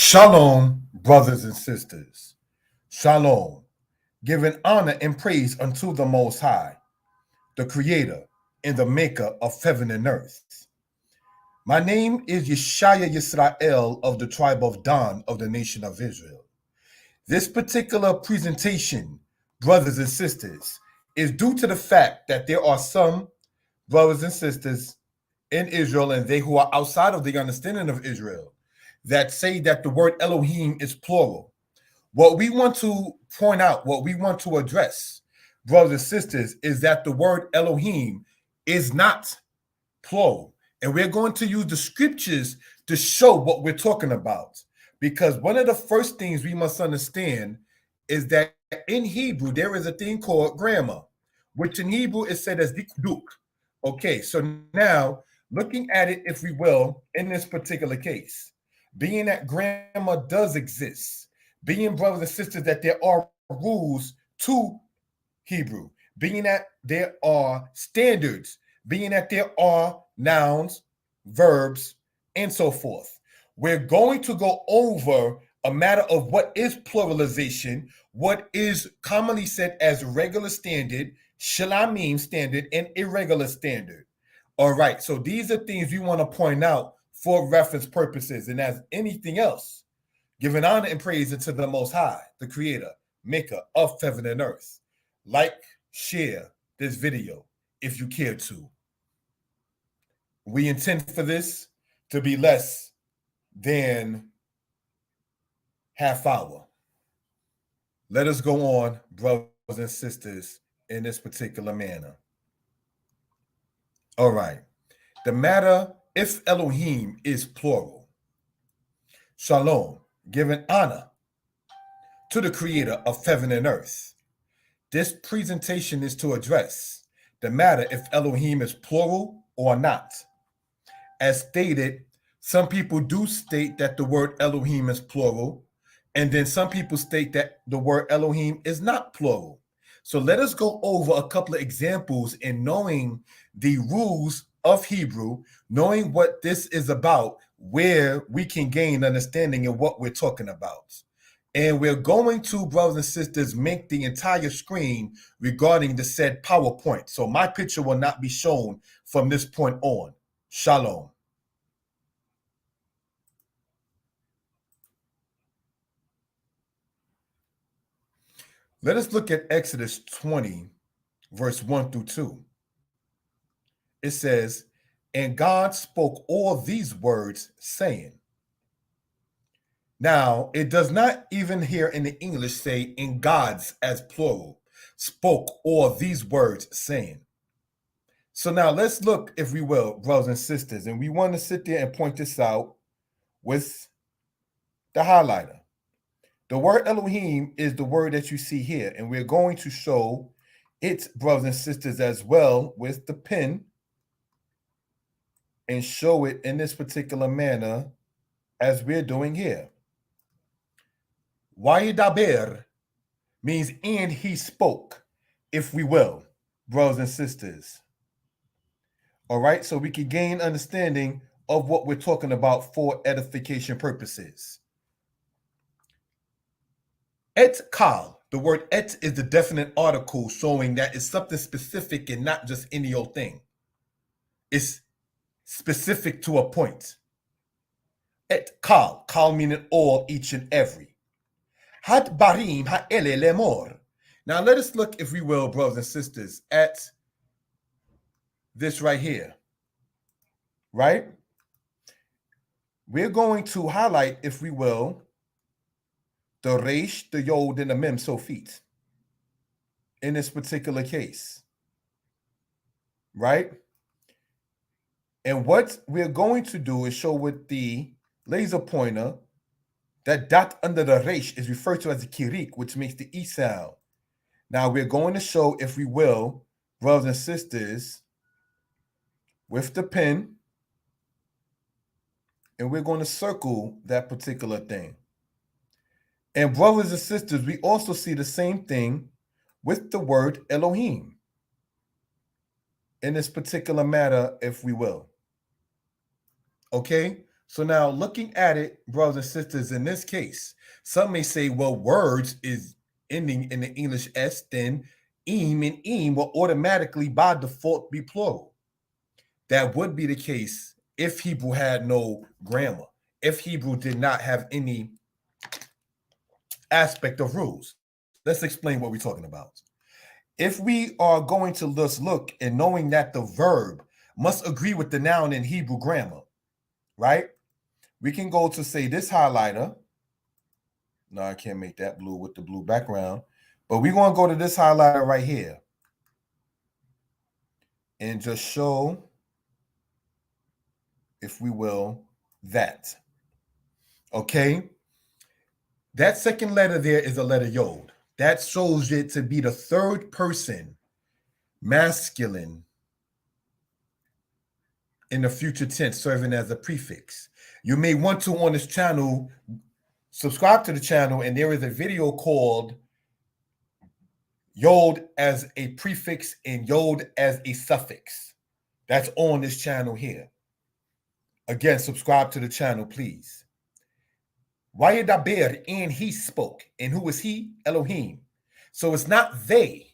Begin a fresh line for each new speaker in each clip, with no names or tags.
Shalom, brothers and sisters. Shalom, giving honor and praise unto the Most High, the Creator and the Maker of heaven and earth. My name is Yeshaya Yisrael of the tribe of Dan of the nation of Israel. This particular presentation, brothers and sisters, is due to the fact that there are some brothers and sisters in Israel and they who are outside of the understanding of Israel that say that the word Elohim is plural. What we want to point out, what we want to address, brothers and sisters, is that the word Elohim is not plural. And we're going to use the scriptures to show what we're talking about. Because one of the first things we must understand is that in Hebrew, there is a thing called grammar, which in Hebrew is said as dikduk. Okay, so now looking at it, if we will, in this particular case, being that grammar does exist, being brothers and sisters that there are rules to Hebrew, being that there are standards, being that there are nouns, verbs, and so forth. We're going to go over a matter of what is pluralization, what is commonly said as regular standard, shalamim standard, and irregular standard. All right, so these are things we want to point out for reference purposes. And as anything else, giving honor and praise unto the Most High, the Creator, Maker of heaven and earth. Like, share this video if you care to. We intend for this to be less than half hour. Let us go on, brothers and sisters, in this particular manner. All right. The matter, if Elohim is plural, Shalom, giving honor to the Creator of heaven and earth. This presentation is to address the matter if Elohim is plural or not. As stated, some people do state that the word Elohim is plural, and then some people state that the word Elohim is not plural. So let us go over a couple of examples in knowing the rules of Hebrew, knowing what this is about, where we can gain understanding of what we're talking about. And we're going to, brothers and sisters, make the entire screen regarding the said PowerPoint. So my picture will not be shown from this point on. Shalom. Let us look at Exodus 20, verse 1 through 2. It says, "And God spoke all these words, saying." Now, it does not even here in the English say in God's as plural, spoke all these words, saying. So now let's look, if we will, brothers and sisters, and we want to sit there and point this out with the highlighter. The word Elohim is the word that you see here, and we're going to show it, brothers and sisters, as well with the pen and show it in this particular manner as we're doing here. Wayidaber means and he spoke, if we will, brothers and sisters. All right, so we can gain understanding of what we're talking about for edification purposes. Et kal, the word et is the definite article showing that it's something specific and not just any old thing. It's specific to a point. Et kal meaning all, each and every. Hat barim ha'ele lemor. Now let us look, if we will, brothers and sisters, at this right here, right? We're going to highlight, if we will, the resh, the yod, and the mem sofit in this particular case, right? And what we're going to do is show with the laser pointer that dot under the resh is referred to as the kirik, which makes the E sound. Now we're going to show, if we will, brothers and sisters, with the pen, and we're going to circle that particular thing. And brothers and sisters, we also see the same thing with the word Elohim in this particular matter, if we will. Okay, So now looking at it, brothers and sisters, in this case, some may say, well, words is ending in the English S, then eem and eem will automatically by default be plural. That would be the case if Hebrew had no grammar, if Hebrew did not have any aspect of rules. Let's explain what we're talking about. If we are going to just look and knowing that the verb must agree with the noun in Hebrew grammar, right? We can go to say this highlighter. No, I can't make that blue with the blue background, but we're going to go to this highlighter right here and just show, if we will, that. Okay? That second letter there is a letter yod. That shows it to be the third person masculine in the future tense, serving as a prefix. You may want to, on this channel, subscribe to the channel, and there is a video called Yod as a prefix and Yod as a suffix. That's on this channel here. Again, subscribe to the channel, please. Wayedaber, and he spoke. And who was he? Elohim. So it's not they,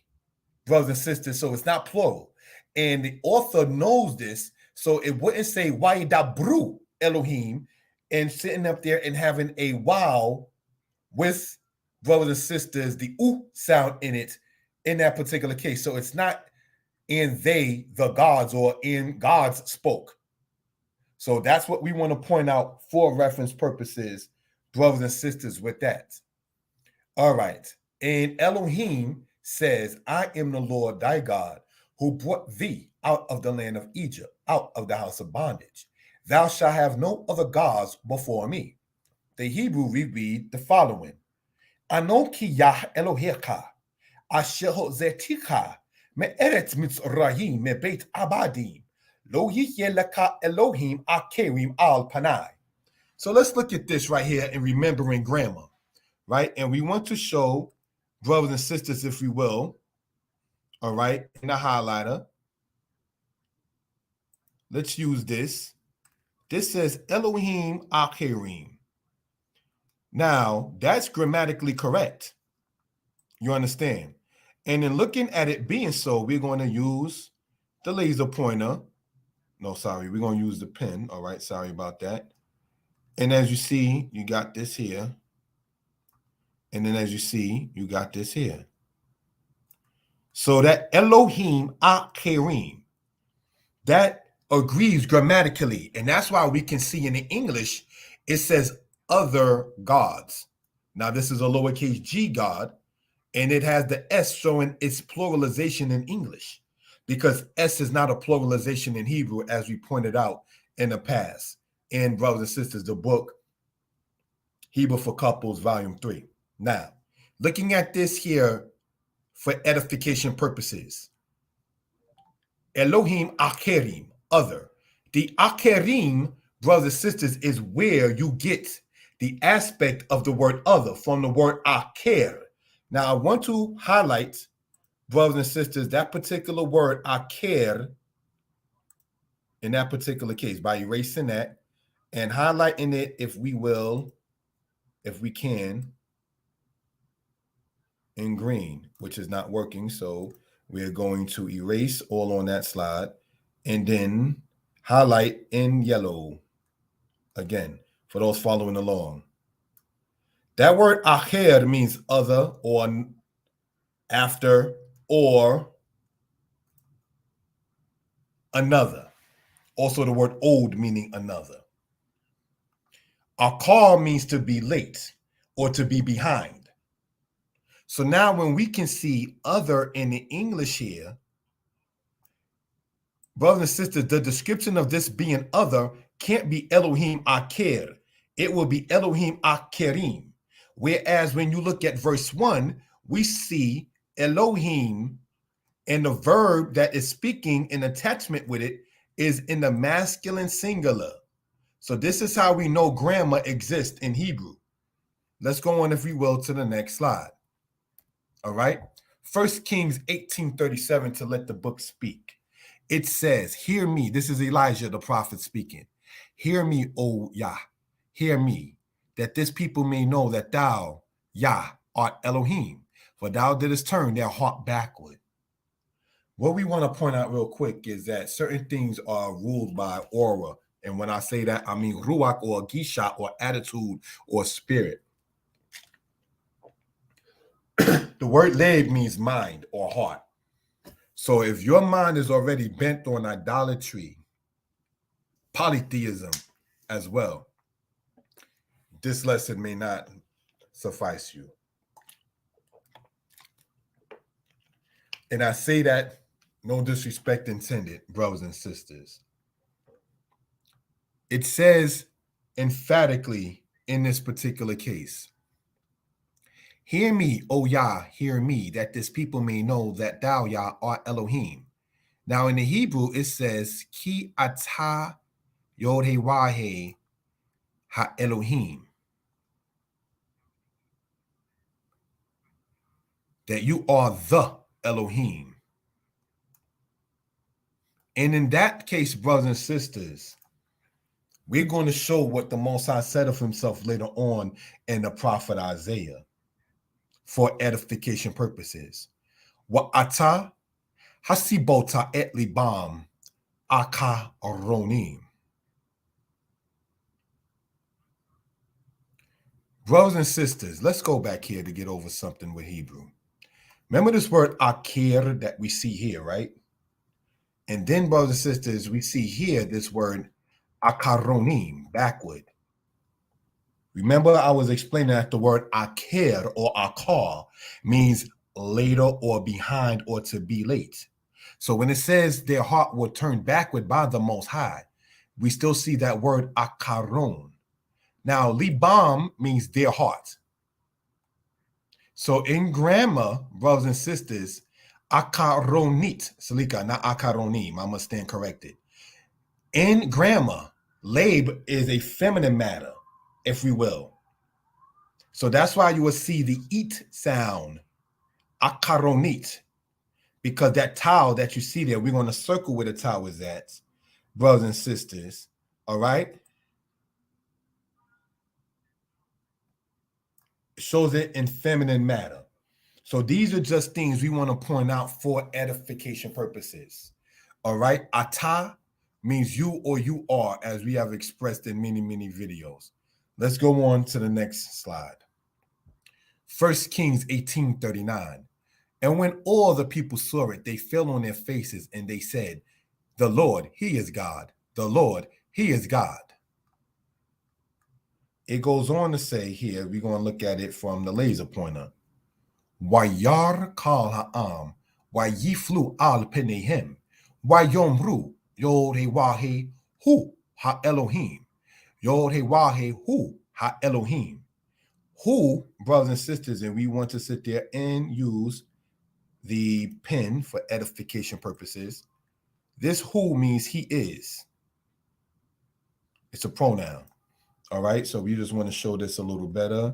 brothers and sisters, so it's not plural. And the author knows this, so it wouldn't say Wayedabru Elohim and sitting up there and having a wow with, brothers and sisters, the oo sound in it in that particular case. So it's not in they, the gods, or in gods spoke. So that's what we want to point out for reference purposes, brothers and sisters, with that. All right. And Elohim says, I am the Lord thy God, who brought thee out of the land of Egypt, out of the house of bondage. Thou shalt have no other gods before me. The Hebrew, we read the following. Anoki Yah Elohecha, asher hozetika, me'eretz mitzrayim, me'beit abadim, lo yihye leka Elohim akerim al panai. So let's look at this right here in remembering grammar, right? And we want to show, brothers and sisters, if we will, all right, in the highlighter. Let's use this. This says Elohim akerim. Now, that's grammatically correct. You understand? And in looking at it being so, we're going to use the laser pointer. No, sorry, we're going to use the pen. All right, sorry about that. And as you see, you got this here. And then as you see, you got this here. So that Elohim akerim, that agrees grammatically. And that's why we can see in the English, it says other gods. Now, this is a lowercase g God, and it has the S showing its pluralization in English, because S is not a pluralization in Hebrew, as we pointed out in the past. And brothers and sisters, the book, Hebrew for Couples, Volume 3. Now, looking at this here for edification purposes, Elohim akerim, other. The akerim, brothers and sisters, is where you get the aspect of the word other from the word aker. Now, I want to highlight, brothers and sisters, that particular word aker in that particular case by erasing that and highlighting it, if we will, if we can, in green, which is not working. So we're going to erase all on that slide and then highlight in yellow again for those following along. That word acher means other or after or another. Also the word old meaning another. Akar means to be late or to be behind. So now when we can see other in the English here, brothers and sisters, the description of this being other can't be Elohim aker. It will be Elohim akerim. Whereas when you look at verse 1, we see Elohim, and the verb that is speaking in attachment with it is in the masculine singular. So this is how we know grammar exists in Hebrew. Let's go on, if we will, to the next slide. All right. 1 Kings 18:37, to let the book speak. It says, hear me. This is Elijah, the prophet, speaking. Hear me, O Yah, hear me, that this people may know that thou, Yah, art Elohim, for thou didst turn their heart backward. What we want to point out real quick is that certain things are ruled by aura. And when I say that, I mean ruach or gisha or attitude or spirit. The word leb means mind or heart. So if your mind is already bent on idolatry, polytheism as well, this lesson may not suffice you. And I say that, no disrespect intended, brothers and sisters. It says emphatically in this particular case, hear me, O Yah, hear me, that this people may know that thou, Yah, art Elohim. Now in the Hebrew, it says, Ki atah yod he wahe ha Elohim. That you are the Elohim. And in that case, brothers and sisters, we're going to show what the Most High said of himself later on in the prophet Isaiah for edification purposes. Wa ata hasibota et libam akaronim. Brothers and sisters, let's go back here to get over something with Hebrew. Remember this word akir that we see here, right? And then, brothers and sisters, we see here this word akaronim, backward. Remember, I was explaining that the word akir or akar means later or behind or to be late. So when it says their heart will turn backward by the Most High, we still see that word akaron. Now, libam means their heart. So in grammar, brothers and sisters, akaronit, salika, not akaronim, I must stand corrected. In grammar, lab is a feminine matter, if we will. So that's why you will see the eat sound, akaronit, because that tau that you see there, we're going to circle where the tau is at, brothers and sisters, all right? It shows it in feminine matter. So these are just things we want to point out for edification purposes, all right? Ata means you or you are, as we have expressed in many, many videos. Let's go on to the next slide. 1 Kings 18:39. And when all the people saw it, they fell on their faces and they said, the Lord, he is God. The Lord, he is God. It goes on to say here, we're going to look at it from the laser pointer. Wayar kal ha'am, wayiflu al penehem, wayomru, yod he hu ha Elohim, yod he hu ha Elohim. Who, brothers and sisters, and we want to sit there and use the pen for edification purposes. This who means he is. It's a pronoun. All right. So we just want to show this a little better.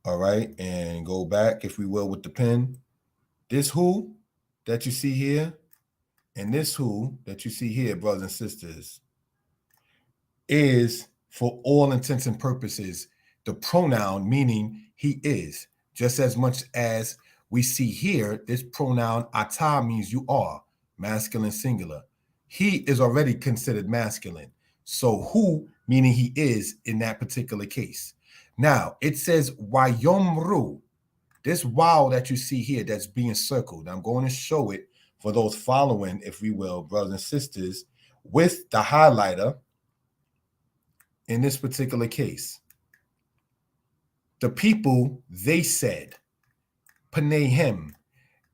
All right. And go back, if we will, with the pen. This who that you see here and this who that you see here, brothers and sisters, is, for all intents and purposes, the pronoun meaning he is, just as much as we see here, this pronoun ata means you are, masculine singular. He is already considered masculine. So who, meaning he is in that particular case. Now, it says wayomru. This wow that you see here that's being circled, I'm going to show it for those following, if we will, brothers and sisters, with the highlighter in this particular case. The people, they said, Panehem,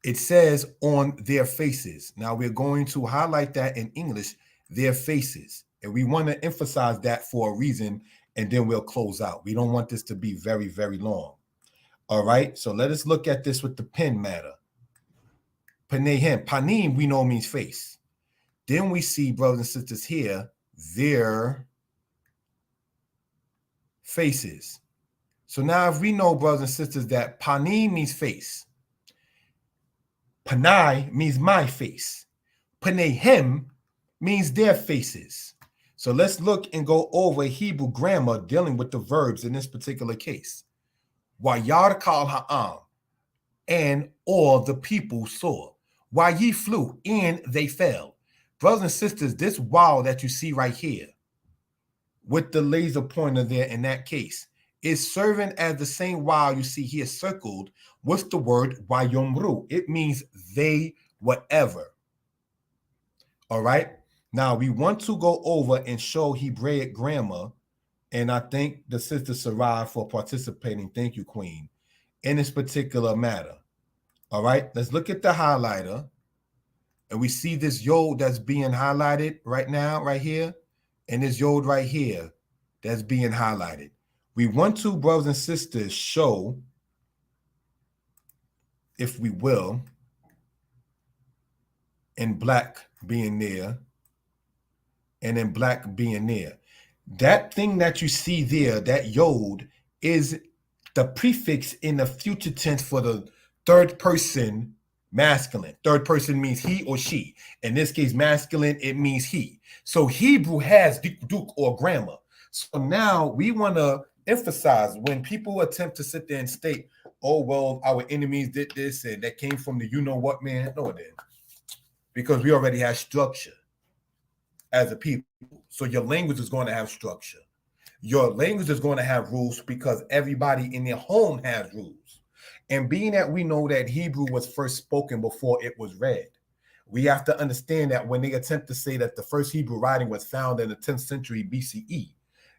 it says on their faces. Now we're going to highlight that in English, their faces. And we want to emphasize that for a reason, and then we'll close out. We don't want this to be very, very long. All right, so let us look at this with the pen matter. Panehem, panim, we know means face. Then we see, brothers and sisters, here, their faces. So now if we know, brothers and sisters, that panim means face, panai means my face, panehem means their faces. So let's look and go over Hebrew grammar dealing with the verbs in this particular case. Wayar kal ha'am, and all the people saw. While ye flew, and they fell. Brothers and sisters, this wow that you see right here with the laser pointer there in that case is serving as the same wow you see here circled with the word wayomru. It means they whatever. All right. Now we want to go over and show Hebraic grammar, and I thank the sister Sarai for participating. Thank you, Queen, in this particular matter. All right, let's look at the highlighter, and we see this yod that's being highlighted right now, right here, and this yod right here that's being highlighted. We want to, brothers and sisters, show, if we will, in black being there, and in black being there. That thing that you see there, that yod, is the prefix in the future tense for the third person masculine. Third person means he or she. In this case, masculine, it means he. So Hebrew has duk or grammar. So now we want to emphasize when people attempt to sit there and state, oh, well, our enemies did this and that came from the you know what, man. No, it didn't. Because we already have structure as a people. So your language is going to have structure. Your language is going to have rules because everybody in their home has rules. And being that we know that Hebrew was first spoken before it was read, we have to understand that when they attempt to say that the first Hebrew writing was found in the 10th century BCE,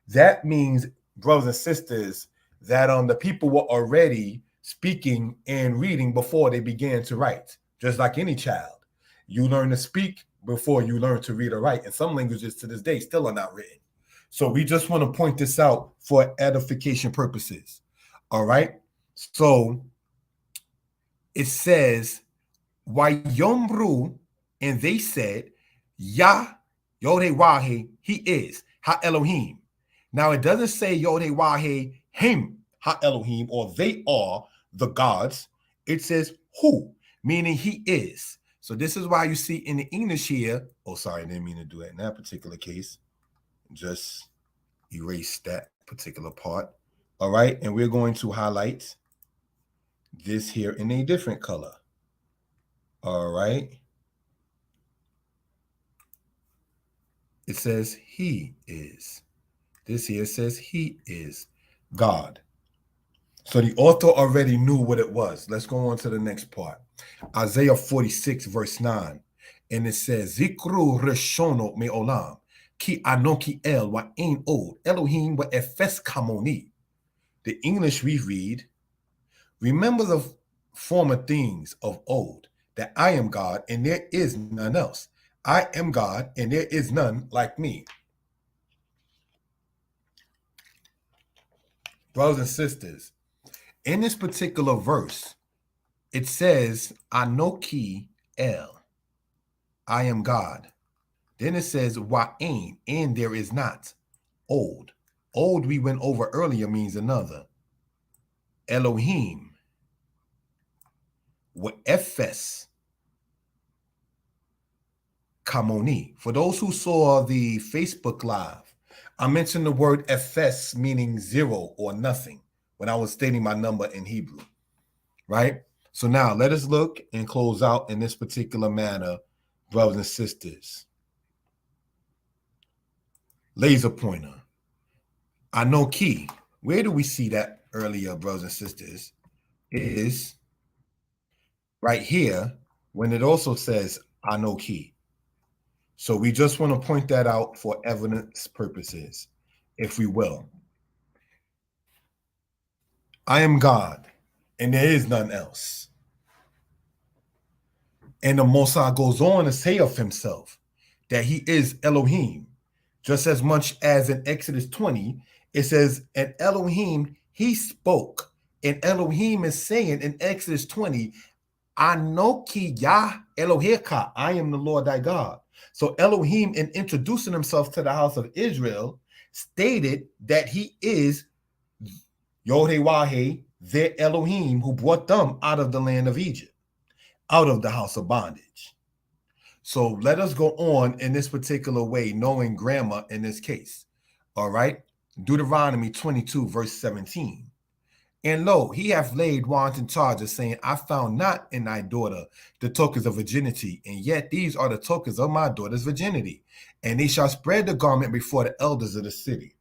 that means, brothers and sisters, that the people were already speaking and reading before they began to write. Just like any child, you learn to speak before you learn to read or write. And some languages to this day still are not written. So we just want to point this out for edification purposes. All right. So it says, Wayomru, and they said, Yah, Yod-Heh-Wah-Heh, he is, Ha-Elohim. Now it doesn't say Yod-Heh-Wah-Heh, him, Ha-Elohim, or they are the gods. It says who, meaning he is. So this is why you see in the English here, oh, sorry, I didn't mean to do that in that particular case. Just erase that particular part. All right, and we're going to highlight this here in a different color. All right. It says he is. This here says he is God. So the author already knew what it was. Let's go on to the next part. Isaiah 46 verse 9. And it says, Zikru reshono me'olam, ki anoki el wa ein od, Elohim wa efes kamoni. The English we read, remember the former things of old, that I am God and there is none else. I am God and there is none like me. Brothers and sisters, in this particular verse, it says, Anoki El, I am God. Then it says, Wa'ain, and there is not. Old. Old we went over earlier means another. Elohim. Wa'efes. Kamoni. For those who saw the Facebook Live, I mentioned the word efes meaning zero or nothing when I was stating my number in Hebrew, right? So now let us look and close out in this particular manner, brothers and sisters. Laser pointer. Anoki. Where do we see that earlier, brothers and sisters? It is right here when it also says Anoki. So we just want to point that out for evidence purposes, if we will. I am God, and there is none else. And the Most High goes on to say of himself that he is Elohim, just as much as in Exodus 20, it says, and Elohim, he spoke. And Elohim is saying in Exodus 20, Anoki Yah Eloheka, I am the Lord thy God. So Elohim, in introducing himself to the house of Israel, stated that he is Yod-Heh-Wah-Heh, their Elohim, who brought them out of the land of Egypt, out of the house of bondage. So let us go on in this particular way, knowing grammar in this case. All right. Deuteronomy 22, verse 17. And lo, he hath laid wanton charges, saying, I found not in thy daughter the tokens of virginity, and yet these are the tokens of my daughter's virginity. And they shall spread the garment before the elders of the city.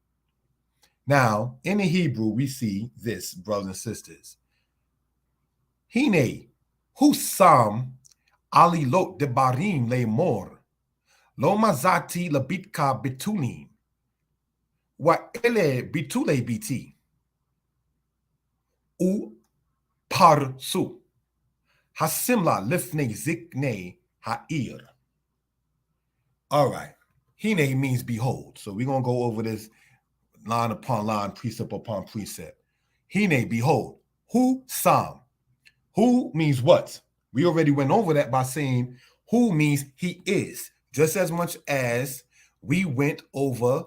Now, in the Hebrew, we see this, brothers and sisters. Hine, husam alilot debarim le mor, lo mazati labitka betulim, wa ele bitule biti, u parsu, hasimla lifne zikne ha'ir. All right. Hine means behold. So we're going to go over this line upon line, precept upon precept. Hine, behold. Who sam. Who means what? We already went over that by saying who means he is, just as much as we went over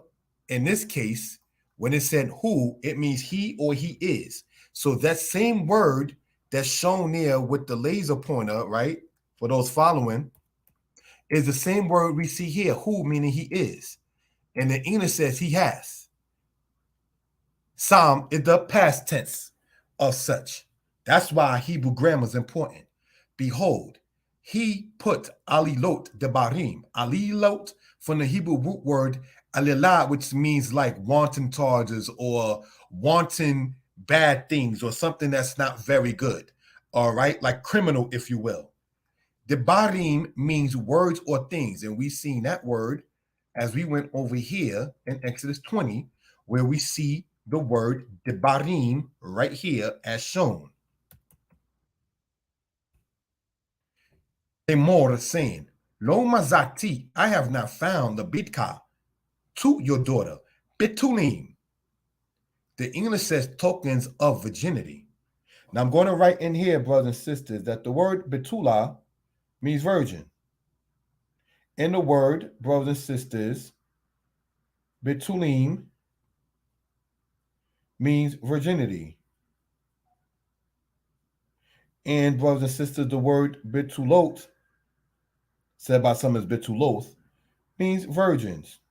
in this case when it said who, it means he or he is. So that same word that's shown there with the laser pointer, right, for those following, is the same word we see here, who, meaning he is. And the English says he has. Sam is the past tense of such. That's why Hebrew grammar is important. Behold, he put alilot debarim. Alilot from the Hebrew root word alilah, which means like wanton charges or wanton bad things or something that's not very good. All right, like criminal, if you will. Debarim means words or things, and we've seen that word as we went over here in Exodus 20, where we see the word debarim right here as shown. More saying, Lo mazati, I have not found the bitka to your daughter, betulim. The English says tokens of virginity. Now I'm going to write in here, brothers and sisters, that the word betula means virgin. In the word, brothers and sisters, betulim means virginity. And brothers and sisters, the word betulot, said by some as betuloth, means virgins.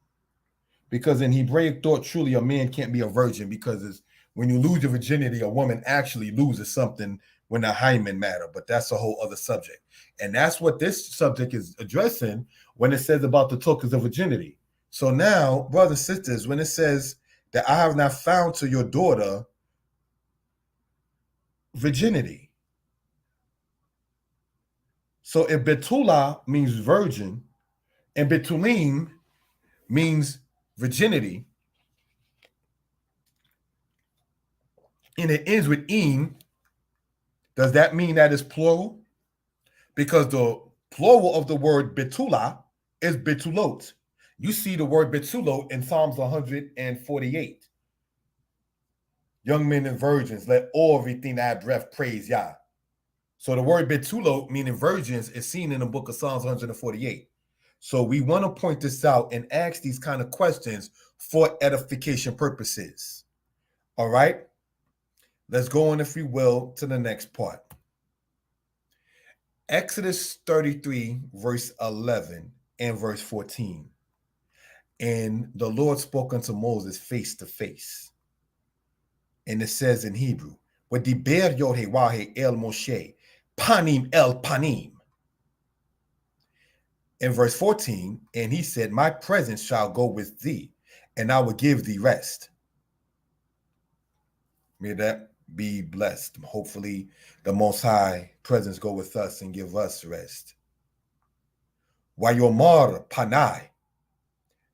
Because in Hebraic thought, truly a man can't be a virgin because it's, when you lose your virginity, a woman actually loses something when the hymen matter. But that's a whole other subject. And that's what this subject is addressing when it says about the tokens of virginity. So now, brothers and sisters, when it says that I have not found to your daughter virginity. So if betula means virgin and betulim means virginity, and it ends with im, does that mean that it's plural? Because the plural of the word betula is betulot. You see the word betulot in Psalms 148. Young men and virgins, let all everything that have breath praise Yah. So the word betulot, meaning virgins, is seen in the book of Psalms 148. So we want to point this out and ask these kind of questions for edification purposes. All right? Let's go on, if we will, to the next part. Exodus 33, verse 11 and verse 14. And the Lord spoke unto Moses face to face. And it says in Hebrew, V'diber Yod-Heh el Moshe, panim el panim. In verse 14, and he said, my presence shall go with thee, and I will give thee rest. May that be blessed. Hopefully, the Most High presence go with us and give us rest. Wayomar panai,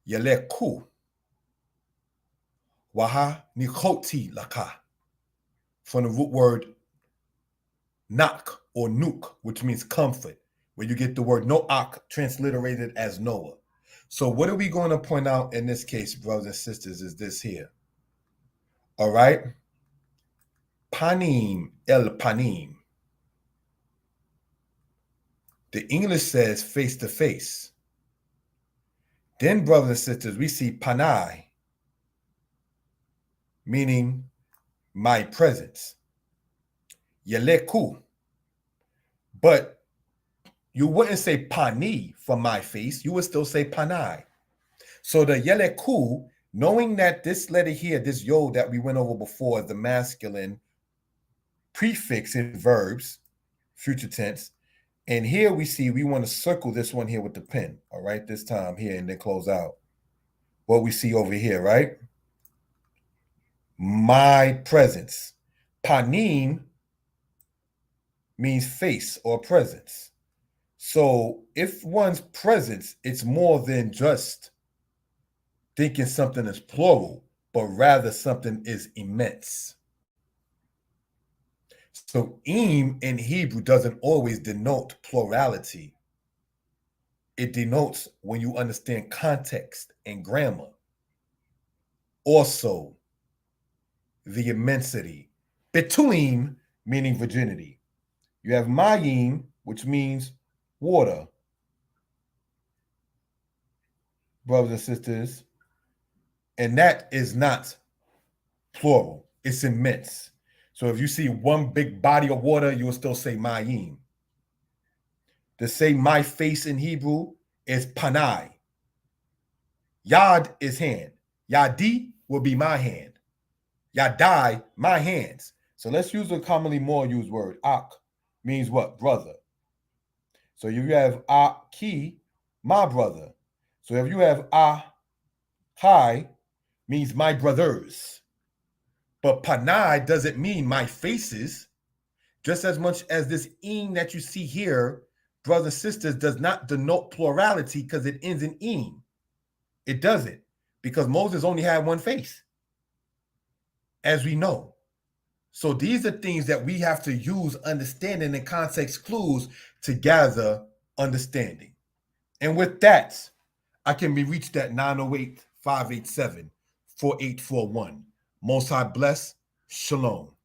yeleku, waha nikoti laka. From the root word nak or nuk, which means comfort, where you get the word noach transliterated as Noah. So what are we going to point out in this case, brothers and sisters, is this here. All right? Panim el panim. The English says face to face. Then, brothers and sisters, we see panai, meaning my presence. Yeleku. But You wouldn't say pani for my face. You would still say panai. So the yeleku, knowing that this letter here, this yod that we went over before, is the masculine prefix in verbs, future tense. And here we see we want to circle this one here with the pen. All right, this time here and then close out. What we see over here, right? My presence. Panim means face or presence. So if one's presence, it's more than just thinking something is plural, but rather something is immense. So im in Hebrew doesn't always denote plurality. It denotes when you understand context and grammar. Also, the immensity. Betuim, meaning virginity. You have mayim, which means water. Brothers and sisters, and that is not plural. It's immense. So if you see one big body of water, you will still say mayim. To say my face in Hebrew is panai. Yad is hand. Yadi will be my hand. Yadai, my hands. So let's use a commonly more used word. Ak means what? Brother. So if you have Aki, my brother. So if you have Ahai, means my brothers. But Panai doesn't mean my faces. Just as much as this in that you see here, brothers and sisters, does not denote plurality because it ends in in. It doesn't, because Moses only had one face, as we know. So these are things that we have to use understanding and context clues to gather understanding. And with that, I can be reached at 908-587-4841. Most High bless. Shalom.